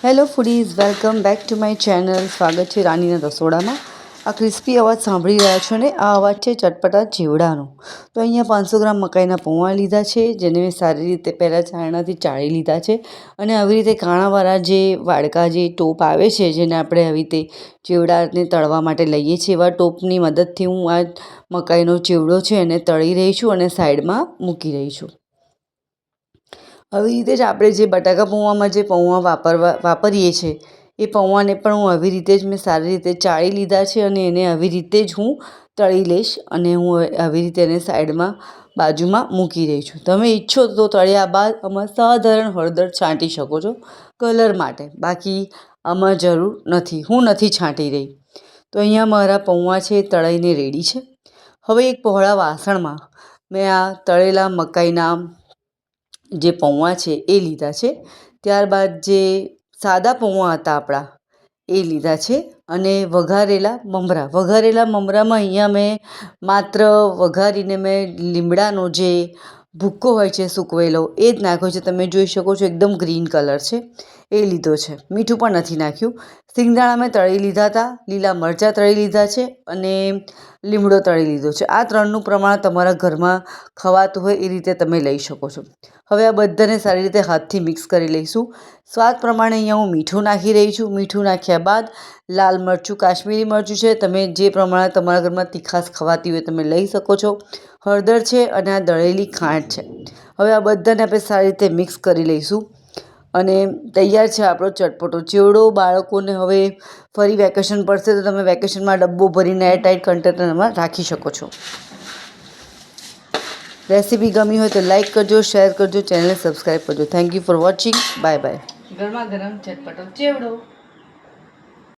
Hello foodies, welcome back to my channel. સ્વાગત છે રાનીના રસોડામાં. આ ક્રિસ્પી અવાજ સાંભળી રહ્યા છો ને, આ અવાજ છે ચટપટા ચેવડાનો. તો અહીંયા 500 ગ્રામ મકાઈના પૌવા લીધા છે, જેને મેં સારી રીતે પહેલાં ચારણાથી ચાળી લીધા છે. અને આવી રીતે કાણાવાળા જે વાડકા જે ટોપ આવે છે, જેને આપણે આવી રીતે ચેવડાને તળવા માટે લઈએ છીએ, એવા ટોપની મદદથી હું આ મકાઈનો ચેવડો છે એને તળી રહી છું અને સાઈડમાં મૂકી રહી છું. આવી રીતે જ આપણે જે બટાકા પૌવામાં જે પૌવા વાપરીએ છીએ, એ પૌવાને પણ હું આવી રીતે જ મેં સારી રીતે ચાળી લીધા છે અને એને આવી રીતે જ હું તળી લઈશ. અને હું આવી રીતે એને સાઈડમાં બાજુમાં મૂકી રહી છું. તમે ઈચ્છો તો તળ્યા બાદ આમાં સાધારણ હળદર છાંટી શકો છો કલર માટે, બાકી આમાં જરૂર નથી, હું નથી છાંટી રહી. તો અહીંયા મારા પૌવા છે તળાઈને રેડી છે. હવે એક પહોળા વાસણમાં મેં આ તળેલા મકાઈના જે પૌવા છે એ લીધા છે. ત્યારબાદ જે સાદા પૌવા હતા આપણા એ લીધા છે. અને વઘારેલા મમરામાં અહીંયા મેં માત્ર વઘારીને મેં લીમડાનો જે ભૂક્કો હોય છે સૂકવેલો, એ જ નાખ્યો છે. તમે જોઈ શકો છો એકદમ ગ્રીન કલર છે, એ લીધો છે. મીઠું પણ નથી નાખ્યું. સિંગદાણા મેં તળી લીધા હતા, લીલા મરચાં તળી લીધા છે અને લીમડો તળી લીધો છે. આ ત્રણનું પ્રમાણ તમારા ઘરમાં ખવાતું હોય એ રીતે તમે લઈ શકો છો. હવે આ બધાને સારી રીતે હાથથી મિક્સ કરી લઈશું. સ્વાદ પ્રમાણે અહીંયા હું મીઠું નાખી રહી છું. મીઠું નાખ્યા બાદ લાલ મરચું, કાશ્મીરી મરચું છે, તમે જે પ્રમાણે તમારા ઘરમાં તીખાશ ખવાતી હોય તમે લઈ શકો છો. હળદર છે અને આ દળેલી ખાંડ છે. હવે આ બધાને આપણે સારી રીતે મિક્સ કરી લઈશું અને તૈયાર છે આપણો ચટપટો ચેવડો. બાળકોને હવે ફરી વેકેશન પડશે તો તમે વેકેશનમાં ડબ્બો ભરીને એરટાઇટ કન્ટેનરમાં રાખી શકો છો. રેસીપી ગમી હોય તો લાઈક કરજો, શેર કરજો, ચેનલને સબસ્ક્રાઈબ કરજો. Thank you for watching. Bye bye. ગરમા ગરમ ચટપટો ચેવડો.